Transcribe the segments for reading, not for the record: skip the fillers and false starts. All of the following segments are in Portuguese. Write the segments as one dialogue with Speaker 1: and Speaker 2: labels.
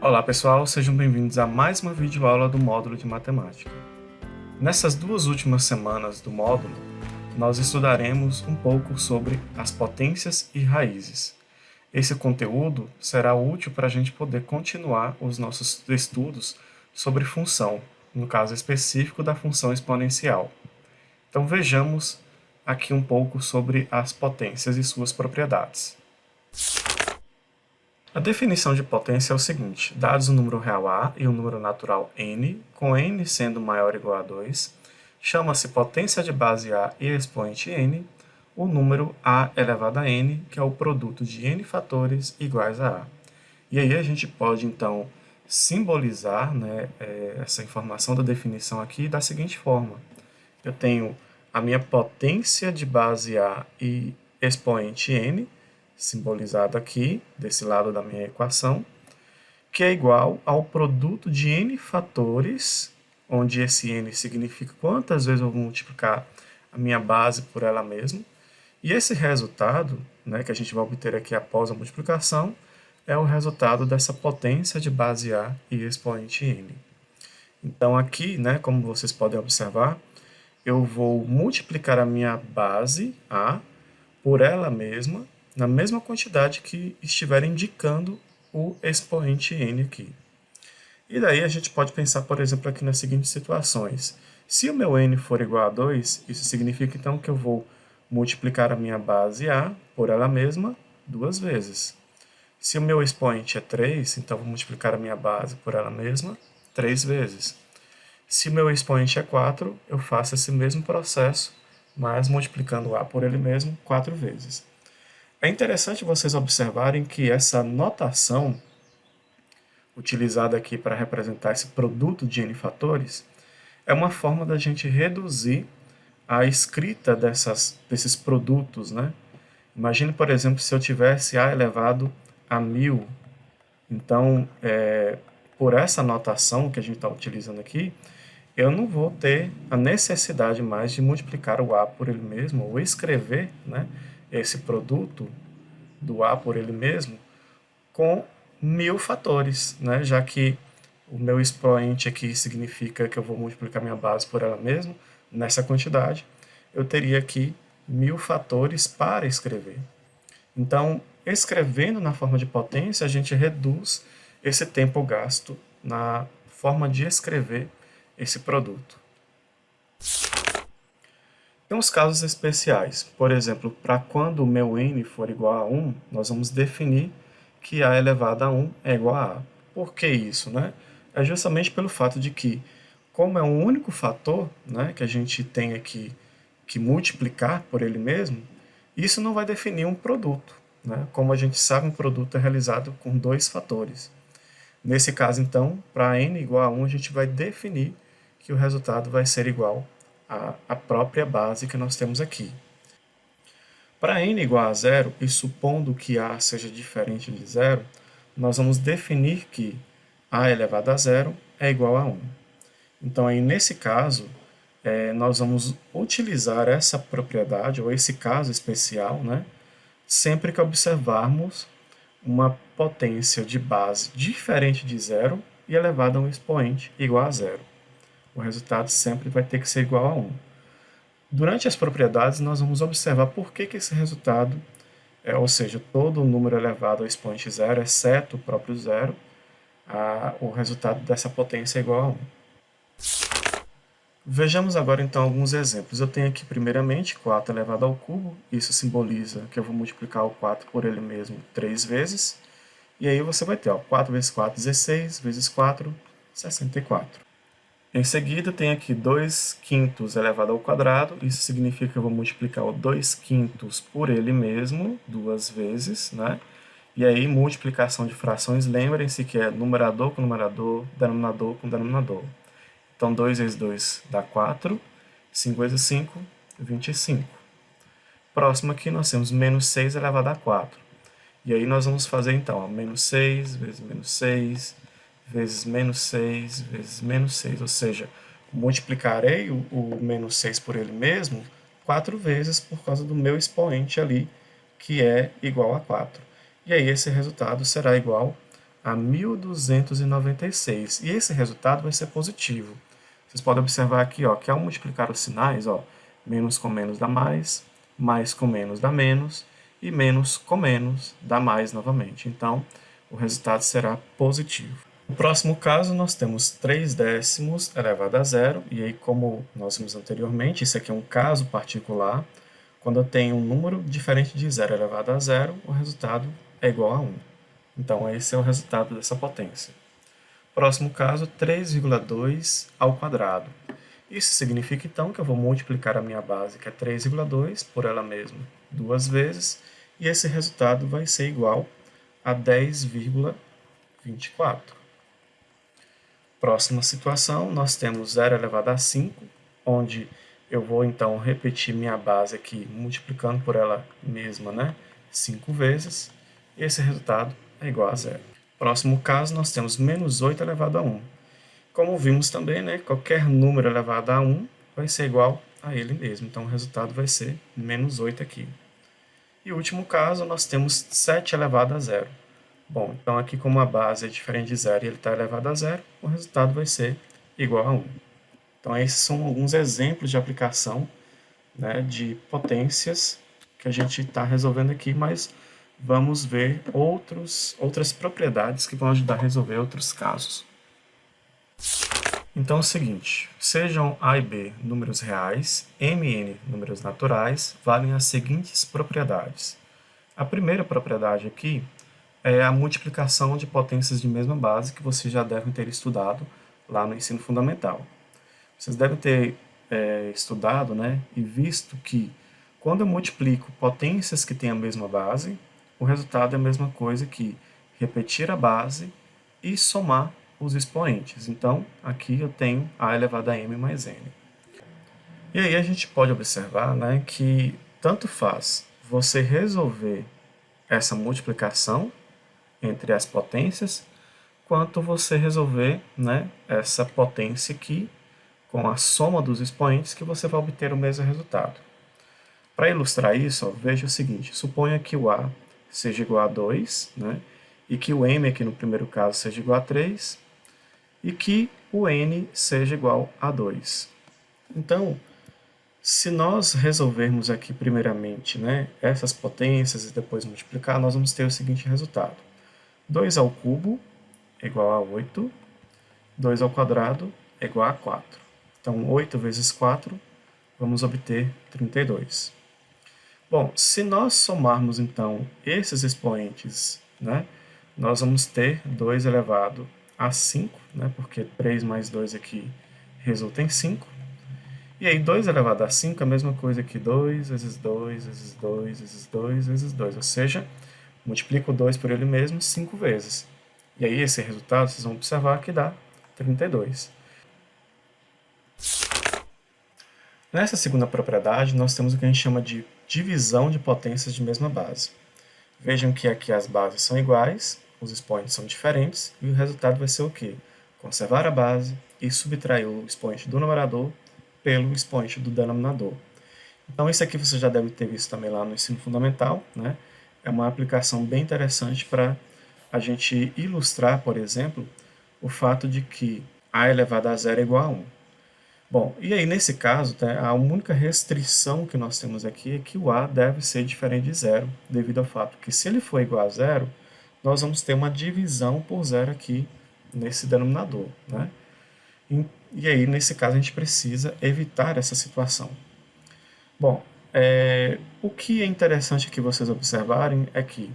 Speaker 1: Olá pessoal, sejam bem-vindos a mais uma videoaula do módulo de matemática. Nessas duas últimas semanas do módulo, nós estudaremos um pouco sobre as potências e raízes. Esse conteúdo será útil para a gente poder continuar os nossos estudos sobre função, no caso específico da função exponencial. Então vejamos aqui um pouco sobre as potências e suas propriedades. A definição de potência é o seguinte: dados o número real A e o número natural n, com n sendo maior ou igual a 2, chama-se potência de base A e expoente n, o número A elevado a n, que é o produto de n fatores iguais a A. E aí a gente pode, então, simbolizar essa informação da definição aqui da seguinte forma. Eu tenho a minha potência de base A e expoente n, simbolizado aqui, desse lado da minha equação, que é igual ao produto de n fatores, onde esse n significa quantas vezes eu vou multiplicar a minha base por ela mesma, e esse resultado, que a gente vai obter aqui após a multiplicação, é o resultado dessa potência de base A e expoente n. Então aqui, como vocês podem observar, eu vou multiplicar a minha base A por ela mesma, na mesma quantidade que estiver indicando o expoente n aqui. E daí a gente pode pensar, por exemplo, aqui nas seguintes situações. Se o meu n for igual a 2, isso significa então que eu vou multiplicar a minha base A por ela mesma duas vezes. Se o meu expoente é 3, então eu vou multiplicar a minha base por ela mesma 3 vezes. Se o meu expoente é 4, eu faço esse mesmo processo, mas multiplicando A por ele mesmo 4 vezes. É interessante vocês observarem que essa notação, utilizada aqui para representar esse produto de n fatores, é uma forma da gente reduzir a escrita desses produtos. Imagine, por exemplo, se eu tivesse A elevado a 1000. Então, por essa notação que a gente está utilizando aqui, eu não vou ter a necessidade mais de multiplicar o A por ele mesmo, ou escrever esse produto do A por ele mesmo com 1000 fatores, já que o meu expoente aqui significa que eu vou multiplicar minha base por ela mesma, nessa quantidade, eu teria aqui 1000 fatores para escrever. Então, escrevendo na forma de potência, a gente reduz esse tempo gasto na forma de escrever esse produto. Tem uns casos especiais. Por exemplo, para quando o meu n for igual a 1, nós vamos definir que A elevado a 1 é igual a A. Por que isso? É justamente pelo fato de que, como é um único fator que a gente tem aqui que multiplicar por ele mesmo, isso não vai definir um produto. Como a gente sabe, um produto é realizado com dois fatores. Nesse caso, então, para n igual a 1, a gente vai definir que o resultado vai ser igual à própria base que nós temos aqui. Para n igual a zero, e supondo que A seja diferente de zero, nós vamos definir que A elevado a zero é igual a 1. Então, aí, nesse caso, nós vamos utilizar essa propriedade, ou esse caso especial, sempre que observarmos uma potência de base diferente de zero e elevada a um expoente igual a zero. O resultado sempre vai ter que ser igual a 1. Durante as propriedades, nós vamos observar por que esse resultado, ou seja, todo número elevado ao expoente zero, exceto o próprio zero, o resultado dessa potência é igual a 1. Vejamos agora então alguns exemplos. Eu tenho aqui primeiramente 4 elevado ao cubo, isso simboliza que eu vou multiplicar o 4 por ele mesmo 3 vezes, e aí você vai ter 4 vezes 4, 16, vezes 4, 64. Em seguida, tem aqui 2 quintos elevado ao quadrado. Isso significa que eu vou multiplicar o 2 quintos por ele mesmo, duas vezes. E aí, multiplicação de frações, lembrem-se que é numerador com numerador, denominador com denominador. Então, 2 vezes 2 dá 4, 5 vezes 5, 25. Próximo aqui, nós temos menos 6 elevado a 4. E aí, nós vamos fazer, então, menos 6 vezes menos 6, vezes menos 6, vezes menos 6, ou seja, multiplicarei o menos 6 por ele mesmo 4 vezes por causa do meu expoente ali, que é igual a 4. E aí esse resultado será igual a 1.296. E esse resultado vai ser positivo. Vocês podem observar aqui, ó, que ao multiplicar os sinais, ó, menos com menos dá mais com menos dá menos, e menos com menos dá mais novamente. Então, o resultado será positivo. No próximo caso, nós temos 3 décimos elevado a zero, e aí, como nós vimos anteriormente, isso aqui é um caso particular. Quando eu tenho um número diferente de zero elevado a zero, o resultado é igual a 1. Então, esse é o resultado dessa potência. Próximo caso, 3,2 ao quadrado. Isso significa, então, que eu vou multiplicar a minha base, que é 3,2, por ela mesma, duas vezes, e esse resultado vai ser igual a 10,24. Próxima situação, nós temos 0 elevado a 5, onde eu vou, então, repetir minha base aqui, multiplicando por ela mesma, né, 5 vezes, e esse resultado é igual a 0. Próximo caso, nós temos menos 8 elevado a 1. Como vimos também, né, qualquer número elevado a 1 vai ser igual a ele mesmo. Então, o resultado vai ser menos 8 aqui. E o último caso, nós temos 7 elevado a 0. Bom, então aqui como a base é diferente de 0 e ele está elevado a 0, o resultado vai ser igual a 1. Então, esses são alguns exemplos de aplicação, né, de potências que a gente está resolvendo aqui, mas vamos ver outras propriedades que vão ajudar a resolver outros casos. Então é o seguinte, sejam A e B números reais, M e N números naturais, valem as seguintes propriedades. A primeira propriedade aqui é a multiplicação de potências de mesma base, que vocês já devem ter estudado lá no ensino fundamental. Vocês devem ter estudado, né, e visto que quando eu multiplico potências que têm a mesma base, o resultado é a mesma coisa que repetir a base e somar os expoentes. Então, aqui eu tenho A elevado a M mais N. E aí a gente pode observar, né, que tanto faz você resolver essa multiplicação entre as potências, quanto você resolver, né, essa potência aqui com a soma dos expoentes, que você vai obter o mesmo resultado. Para ilustrar isso, ó, veja o seguinte, suponha que o A seja igual a 2, né, e que o M aqui no primeiro caso seja igual a 3, e que o n seja igual a 2. Então, se nós resolvermos aqui primeiramente, né, essas potências e depois multiplicar, nós vamos ter o seguinte resultado. 2 ao cubo é igual a 8, 2 ao quadrado é igual a 4. Então, 8 vezes 4, vamos obter 32. Bom, se nós somarmos, então, esses expoentes, né, nós vamos ter 2 elevado a 5, né, porque 3 mais 2 aqui resulta em 5. E aí 2 elevado a 5 é a mesma coisa que 2 vezes 2 vezes 2 vezes 2 vezes 2, ou seja, multiplico 2 por ele mesmo 5 vezes. E aí esse resultado, vocês vão observar que dá 32. Nessa segunda propriedade, nós temos o que a gente chama de divisão de potências de mesma base. Vejam que aqui as bases são iguais, os expoentes são diferentes, e o resultado vai ser o quê? Conservar a base e subtrair o expoente do numerador pelo expoente do denominador. Então, isso aqui você já deve ter visto também lá no ensino fundamental, né? É uma aplicação bem interessante para a gente ilustrar, por exemplo, o fato de que A elevado a zero é igual a 1. Bom, e aí nesse caso, tá, a única restrição que nós temos aqui é que o A deve ser diferente de zero, devido ao fato que se ele for igual a zero, nós vamos ter uma divisão por zero aqui nesse denominador, né? E aí, nesse caso, a gente precisa evitar essa situação. Bom, o que é interessante que vocês observarem é que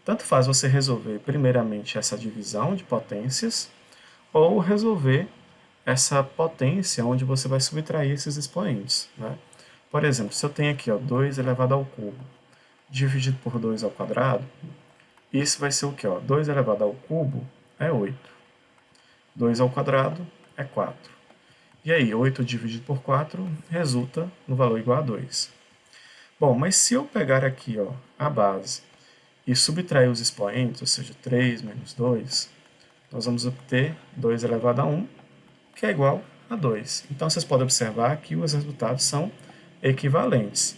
Speaker 1: tanto faz você resolver primeiramente essa divisão de potências ou resolver essa potência onde você vai subtrair esses expoentes, né? Por exemplo, se eu tenho aqui, ó, 2 elevado ao cubo dividido por 2 ao quadrado, isso vai ser o quê? 2 elevado ao cubo é 8. 2 ao quadrado é 4. E aí, 8 dividido por 4 resulta no valor igual a 2. Bom, mas se eu pegar aqui, ó, a base e subtrair os expoentes, ou seja, 3 menos 2, nós vamos obter 2 elevado a 1, que é igual a 2. Então, vocês podem observar que os resultados são equivalentes.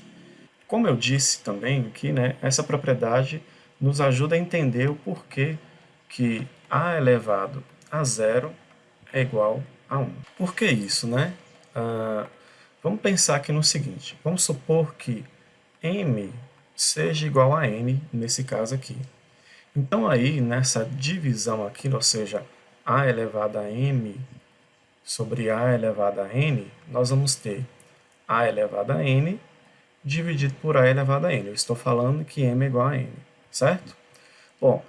Speaker 1: Como eu disse também aqui, né, essa propriedade nos ajuda a entender o porquê que a elevado a zero é igual a 1. Por que isso, né? Vamos pensar aqui no seguinte. Vamos supor que m seja igual a n, nesse caso aqui. Então, aí, nessa divisão aqui, ou seja, a elevado a m sobre a elevado a n, nós vamos ter a elevado a n dividido por a elevado a n. Eu estou falando que m é igual a n, certo? Bom,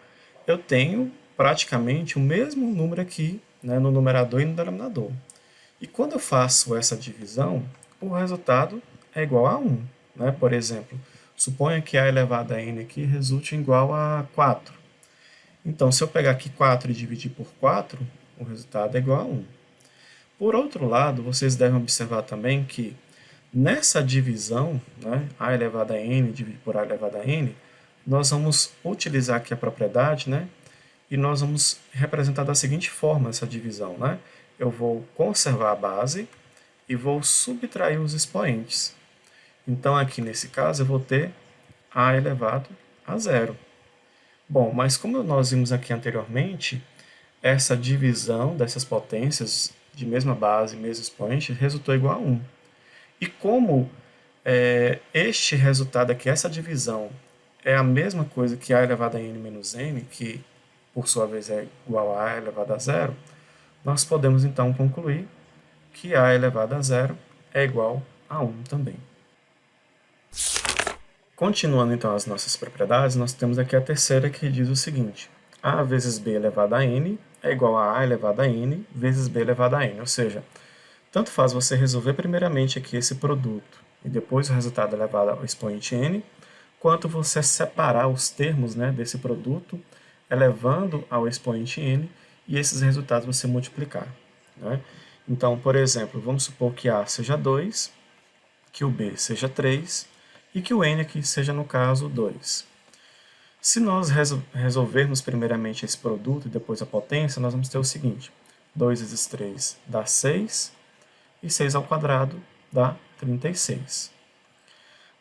Speaker 1: eu tenho praticamente o mesmo número aqui, né, no numerador e no denominador. E quando eu faço essa divisão, o resultado é igual a 1. Né? Por exemplo, suponha que a elevado a n aqui resulte igual a 4. Então, se eu pegar aqui 4 e dividir por 4, o resultado é igual a 1. Por outro lado, vocês devem observar também que nessa divisão, né, a elevado a n dividido por a elevado a n, nós vamos utilizar aqui a propriedade, né, e nós vamos representar da seguinte forma essa divisão. Né? Eu vou conservar a base e vou subtrair os expoentes. Então, aqui nesse caso, eu vou ter a elevado a zero. Bom, mas como nós vimos aqui anteriormente, essa divisão dessas potências de mesma base, mesmo expoente, resultou igual a 1. E como este resultado aqui, essa divisão, é a mesma coisa que a elevado a n menos n, que por sua vez é igual a elevado a zero, nós podemos então concluir que a elevado a zero é igual a 1 também. Continuando então as nossas propriedades, nós temos aqui a terceira que diz o seguinte: a vezes b elevado a n é igual a elevado a n vezes b elevado a n. Ou seja, tanto faz você resolver primeiramente aqui esse produto e depois o resultado elevado ao expoente n, quanto você separar os termos, né, desse produto elevando ao expoente n e esses resultados você multiplicar. Né? Então, por exemplo, vamos supor que a seja 2, que o b seja 3 e que o n aqui seja, no caso, 2. Se nós resolvermos primeiramente esse produto e depois a potência, nós vamos ter o seguinte: 2 vezes 3 dá 6, e 6 ao quadrado dá 36.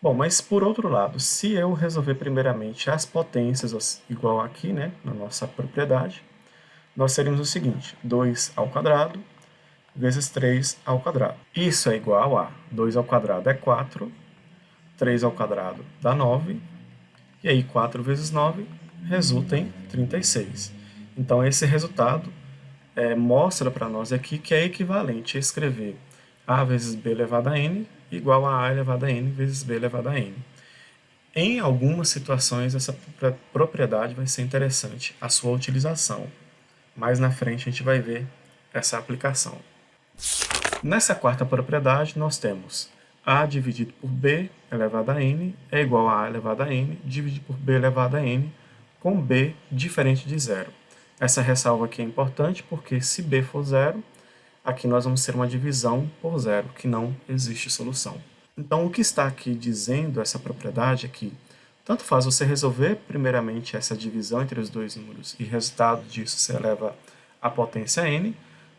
Speaker 1: Bom, mas por outro lado, se eu resolver primeiramente as potências igual aqui, né, na nossa propriedade, nós teríamos o seguinte: 2 ao quadrado vezes 3 ao quadrado. Isso é igual a 2 ao quadrado é 4, 3 ao quadrado dá 9, e aí 4 vezes 9 resulta em 36. Então, esse resultado mostra para nós aqui que é equivalente a escrever a vezes b elevado a n igual a elevado a n vezes b elevado a n. Em algumas situações, essa propriedade vai ser interessante, a sua utilização. Mais na frente a gente vai ver essa aplicação. Nessa quarta propriedade, nós temos a dividido por b elevado a n é igual a elevado a n dividido por b elevado a n, com b diferente de zero. Essa ressalva aqui é importante porque se b for zero, aqui nós vamos ter uma divisão por zero, que não existe solução. Então, o que está aqui dizendo essa propriedade é que tanto faz você resolver primeiramente essa divisão entre os dois números e o resultado disso se eleva à potência n,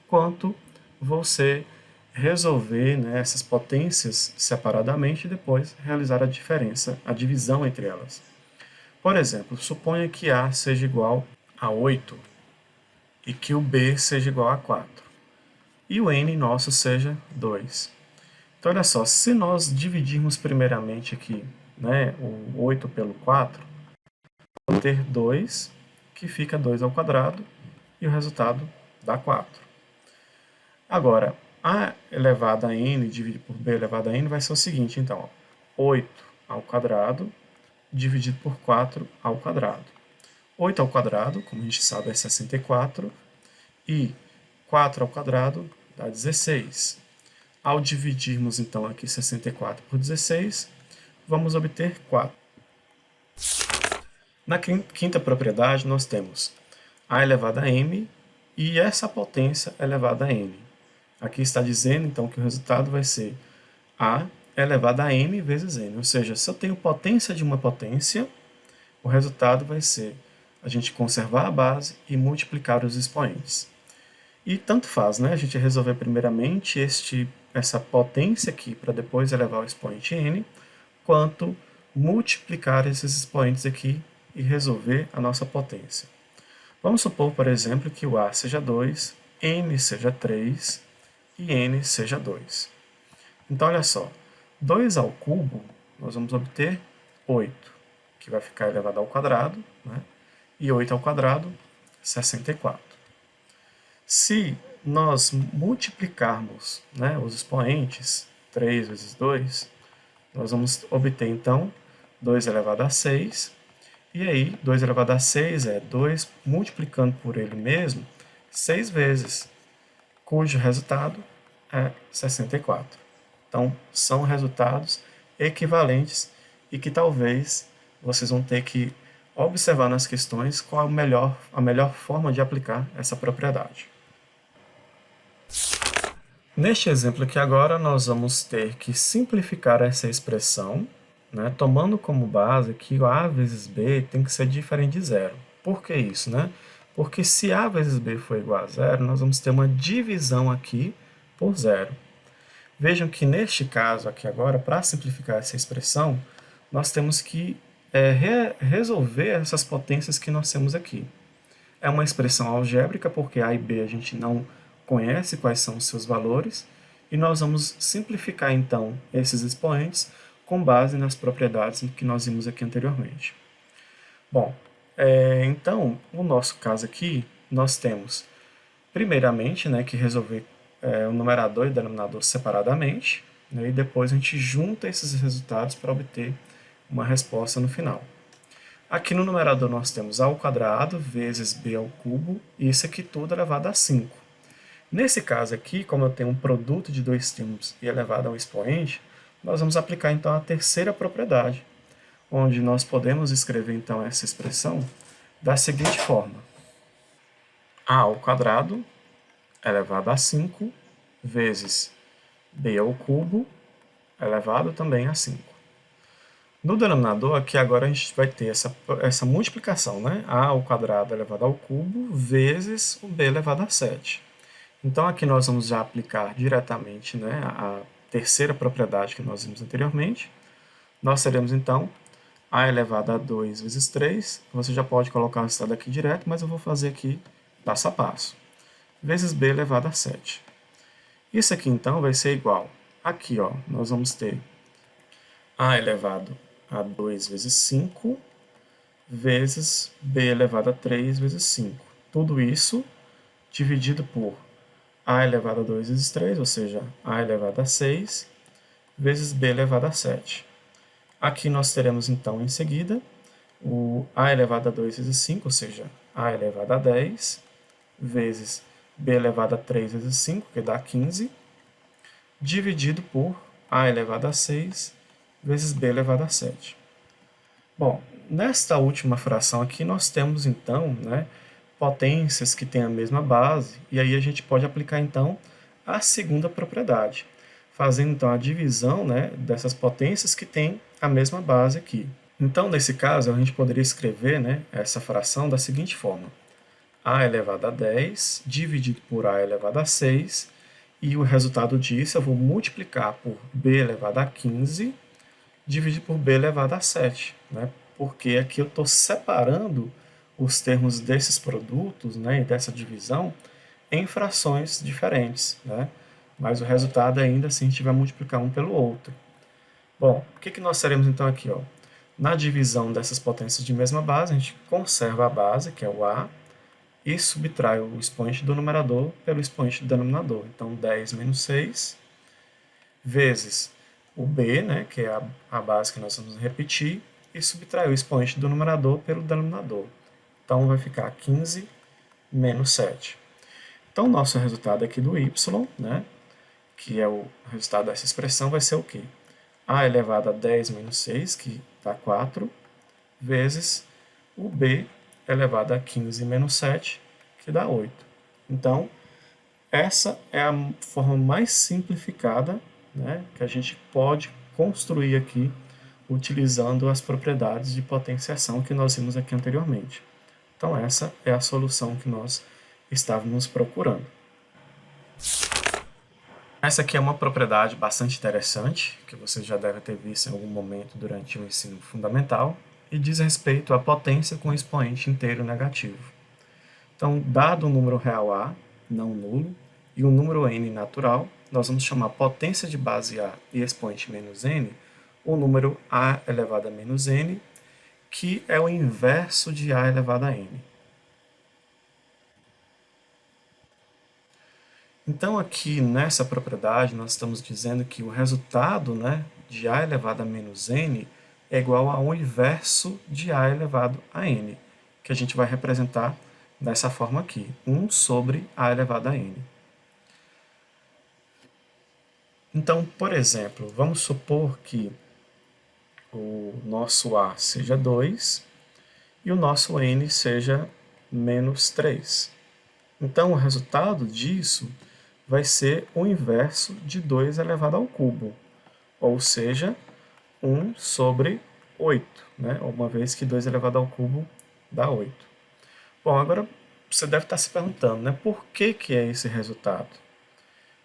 Speaker 1: quanto você resolver, né, essas potências separadamente e depois realizar a diferença, a divisão entre elas. Por exemplo, suponha que A seja igual a 8 e que o B seja igual a 4 e o N nosso seja 2. Então, olha só, se nós dividirmos primeiramente aqui, né, o 8 pelo 4, vamos ter 2, que fica 2 ao quadrado, e o resultado dá 4. Agora, a elevado a n dividido por b elevado a n vai ser o seguinte, então, 8 ao quadrado dividido por 4 ao quadrado. 8 ao quadrado, como a gente sabe, é 64, e 4 ao quadrado dá 16. Ao dividirmos, então, aqui 64 por 16, vamos obter 4. Na quinta propriedade, nós temos a elevado a m e essa potência elevada a n. Aqui está dizendo, então, que o resultado vai ser a elevado a m vezes n. Ou seja, se eu tenho potência de uma potência, o resultado vai ser a gente conservar a base e multiplicar os expoentes. E tanto faz, né? A gente resolver primeiramente essa potência aqui para depois elevar o expoente n, quanto multiplicar esses expoentes aqui e resolver a nossa potência. Vamos supor, por exemplo, que o A seja 2, N seja 3 e N seja 2. Então, olha só, 2 ao cubo, nós vamos obter 8, que vai ficar elevado ao quadrado, né? E 8 ao quadrado, 64. Se nós multiplicarmos, né, os expoentes, 3 vezes 2, nós vamos obter, então, 2 elevado a 6. E aí, 2 elevado a 6 é 2 multiplicando por ele mesmo 6 vezes, cujo resultado é 64. Então, são resultados equivalentes e que talvez vocês vão ter que observar nas questões qual a melhor forma de aplicar essa propriedade. Neste exemplo aqui agora, nós vamos ter que simplificar essa expressão, né, tomando como base que o A vezes B tem que ser diferente de zero. Por que isso, né? Porque se A vezes B for igual a zero, nós vamos ter uma divisão aqui por zero. Vejam que neste caso aqui agora, para simplificar essa expressão, nós temos que resolver essas potências que nós temos aqui. É uma expressão algébrica, porque A e B a gente não conhece quais são os seus valores, e nós vamos simplificar então esses expoentes com base nas propriedades que nós vimos aqui anteriormente. Bom, então, no nosso caso aqui, nós temos, primeiramente, né, que resolver o numerador e o denominador separadamente, né, e depois a gente junta esses resultados para obter uma resposta no final. Aqui no numerador nós temos A ao quadrado vezes B ao cubo, e isso aqui tudo elevado a 5. Nesse caso aqui, como eu tenho um produto de dois termos e elevado a um expoente, nós vamos aplicar então a terceira propriedade, onde nós podemos escrever então essa expressão da seguinte forma: A ao quadrado elevado a 5 vezes B ao cubo elevado também a 5. No denominador, aqui agora a gente vai ter essa multiplicação, né? A ao quadrado elevado ao cubo vezes o B elevado a 7. Então, aqui nós vamos já aplicar diretamente, né, a terceira propriedade que nós vimos anteriormente. Nós teremos, então, A elevado a 2 vezes 3. Você já pode colocar o resultado aqui direto, mas eu vou fazer aqui passo a passo. Vezes B elevado a 7. Isso aqui, então, vai ser igual. Aqui, ó, nós vamos ter A elevado a 2 vezes 5 vezes B elevado a 3 vezes 5. Tudo isso dividido por A elevado a 2 vezes 3, ou seja, A elevado a 6, vezes B elevado a 7. Aqui nós teremos, então, em seguida, o A elevado a 2 vezes 5, ou seja, A elevado a 10, vezes B elevado a 3 vezes 5, que dá 15, dividido por A elevado a 6, vezes B elevado a 7. Bom, nesta última fração aqui, nós temos, então, né, potências que têm a mesma base, e aí a gente pode aplicar, então, a segunda propriedade, fazendo, então, a divisão, né, dessas potências que têm a mesma base aqui. Então, nesse caso, a gente poderia escrever, né, essa fração da seguinte forma: A elevado a 10 dividido por A elevado a 6, e o resultado disso eu vou multiplicar por B elevado a 15, dividido por B elevado a 7, né, porque aqui eu estou separando os termos desses produtos, né, e dessa divisão em frações diferentes, né, mas o resultado ainda assim a gente vai multiplicar um pelo outro. Bom, o que nós teremos então aqui? Ó? Na divisão dessas potências de mesma base, a gente conserva a base, que é o A, e subtrai o expoente do numerador pelo expoente do denominador. Então, 10 menos 6 vezes o B, né, que é a base que nós vamos repetir, e subtrai o expoente do numerador pelo denominador. Então, vai ficar 15 menos 7. Então, nosso resultado aqui do y, né, que é o resultado dessa expressão, vai ser o quê? A elevado a 10 menos 6, que dá 4, vezes o B elevado a 15 menos 7, que dá 8. Então, essa é a forma mais simplificada, né, que a gente pode construir aqui utilizando as propriedades de potenciação que nós vimos aqui anteriormente. Então, essa é a solução que nós estávamos procurando. Essa aqui é uma propriedade bastante interessante, que você já deve ter visto em algum momento durante o ensino fundamental, e diz respeito à potência com expoente inteiro negativo. Então, dado o número real A, não nulo, e o número n natural, nós vamos chamar potência de base A e expoente menos n o número A elevado a menos n, que é o inverso de A elevado a n. Então, aqui nessa propriedade, nós estamos dizendo que o resultado, né, de A elevado a menos n é igual ao inverso de A elevado a n, que a gente vai representar dessa forma aqui, 1 sobre A elevado a n. Então, por exemplo, vamos supor que o nosso A seja 2 e o nosso n seja menos 3. Então, o resultado disso vai ser o inverso de 2 elevado ao cubo, ou seja, 1 sobre 8, né? Uma vez que 2 elevado ao cubo dá 8. Bom, agora você deve estar se perguntando, né, por que é esse resultado?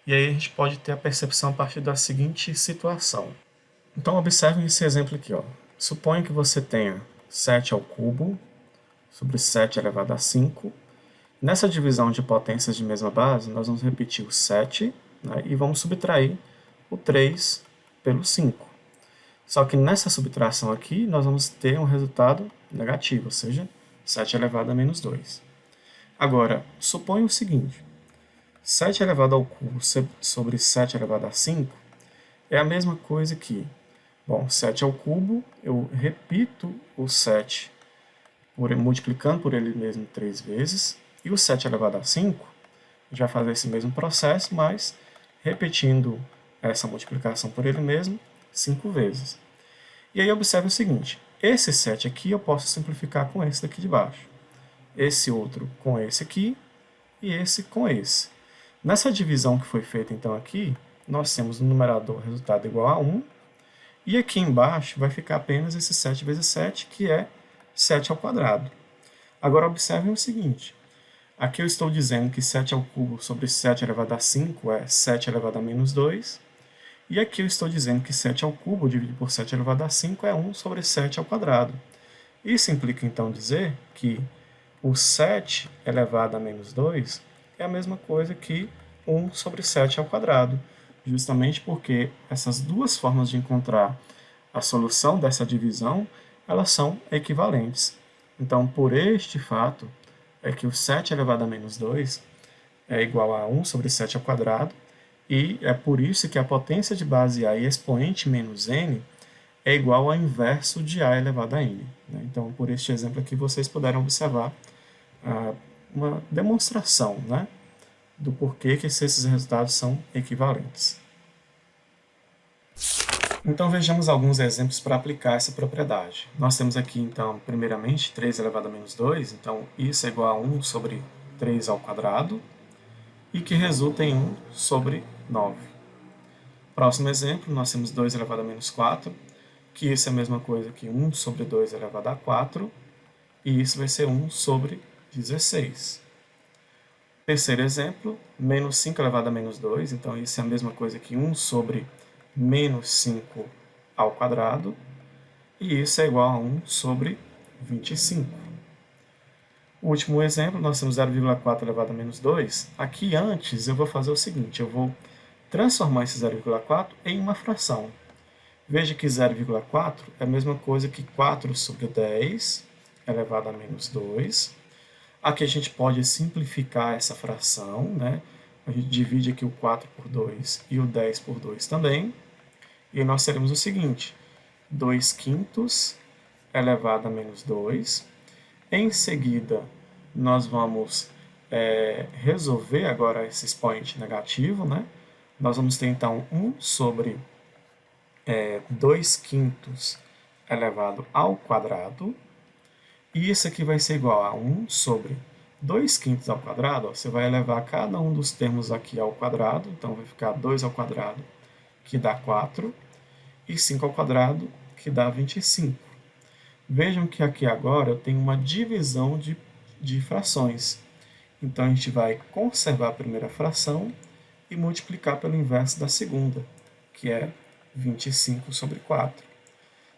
Speaker 1: E aí a gente pode ter a percepção a partir da seguinte situação. Então, observem esse exemplo aqui. Ó. Suponha que você tenha 7 ao cubo sobre 7 elevado a 5. Nessa divisão de potências de mesma base, nós vamos repetir o 7, né, e vamos subtrair o 3 pelo 5. Só que nessa subtração aqui, nós vamos ter um resultado negativo, ou seja, 7 elevado a menos 2. Agora, suponha o seguinte, 7 elevado ao cubo sobre 7 elevado a 5 é a mesma coisa que, bom, 7 ao cubo, eu repito o 7 multiplicando por ele mesmo 3 vezes, e o 7 elevado a 5, já fazer esse mesmo processo, mas repetindo essa multiplicação por ele mesmo 5 vezes. E aí observe o seguinte, esse 7 aqui eu posso simplificar com esse daqui de baixo, esse outro com esse aqui e esse com esse. Nessa divisão que foi feita então aqui, nós temos no numerador resultado igual a 1, e aqui embaixo vai ficar apenas esse 7 vezes 7, que é 7 ao quadrado. Agora observem o seguinte, aqui eu estou dizendo que 7 ao cubo sobre 7 elevado a 5 é 7 elevado a menos 2, e aqui eu estou dizendo que 7 ao cubo dividido por 7 elevado a 5 é 1 sobre 7 ao quadrado. Isso implica então dizer que o 7 elevado a menos 2 é a mesma coisa que 1 sobre 7 ao quadrado, justamente porque essas duas formas de encontrar a solução dessa divisão, elas são equivalentes. Então, por este fato, é que o 7 elevado a menos 2 é igual a 1 sobre 7 ao quadrado, e é por isso que a potência de base A e expoente menos n é igual ao inverso de A elevado a n. Então, por este exemplo aqui, vocês puderam observar uma demonstração, né, do porquê que esses resultados são equivalentes. Então, vejamos alguns exemplos para aplicar essa propriedade. Nós temos aqui, então, primeiramente, 3 elevado a menos 2, então isso é igual a 1 sobre 3 ao quadrado, e que resulta em 1 sobre 9. Próximo exemplo, nós temos 2 elevado a menos 4, que isso é a mesma coisa que 1 sobre 2 elevado a 4, e isso vai ser 1 sobre 16. Terceiro exemplo, menos 5 elevado a menos 2, então isso é a mesma coisa que 1 sobre menos 5 ao quadrado, e isso é igual a 1 sobre 25. O último exemplo, nós temos 0,4 elevado a menos 2. Aqui antes eu vou fazer o seguinte, eu vou transformar esse 0,4 em uma fração. Veja que 0,4 é a mesma coisa que 4 sobre 10 elevado a menos 2. Aqui a gente pode simplificar essa fração, né? A gente divide aqui o 4 por 2 e o 10 por 2 também. E nós teremos o seguinte, 2 quintos elevado a menos 2. Em seguida, nós vamos resolver agora esse expoente negativo, né? Nós vamos ter, então, 1 sobre 2 quintos elevado ao quadrado. E isso aqui vai ser igual a 1 sobre 2 quintos ao quadrado. Ó, você vai elevar cada um dos termos aqui ao quadrado. Então, vai ficar 2 ao quadrado, que dá 4. E 5 ao quadrado, que dá 25. Vejam que aqui agora eu tenho uma divisão de frações. Então, a gente vai conservar a primeira fração e multiplicar pelo inverso da segunda, que é 25 sobre 4.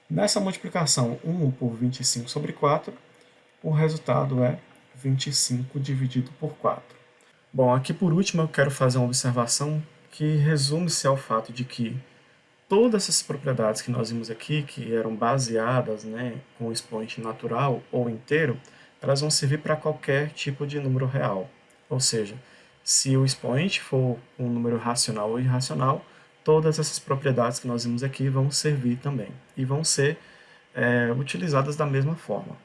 Speaker 1: Nessa multiplicação, 1 por 25 sobre 4, o resultado é 25 dividido por 4. Bom, aqui por último eu quero fazer uma observação que resume-se ao fato de que todas essas propriedades que nós vimos aqui, que eram baseadas, com o expoente natural ou inteiro, elas vão servir para qualquer tipo de número real. Ou seja, se o expoente for um número racional ou irracional, todas essas propriedades que nós vimos aqui vão servir também e vão ser utilizadas da mesma forma.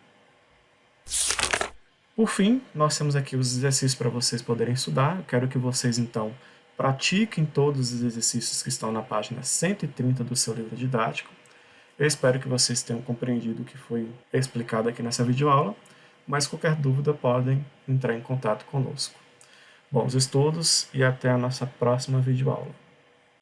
Speaker 1: Por fim, nós temos aqui os exercícios para vocês poderem estudar. Eu quero que vocês, então, pratiquem todos os exercícios que estão na página 130 do seu livro didático. Eu espero que vocês tenham compreendido o que foi explicado aqui nessa videoaula, mas qualquer dúvida podem entrar em contato conosco. Bons estudos e até a nossa próxima videoaula.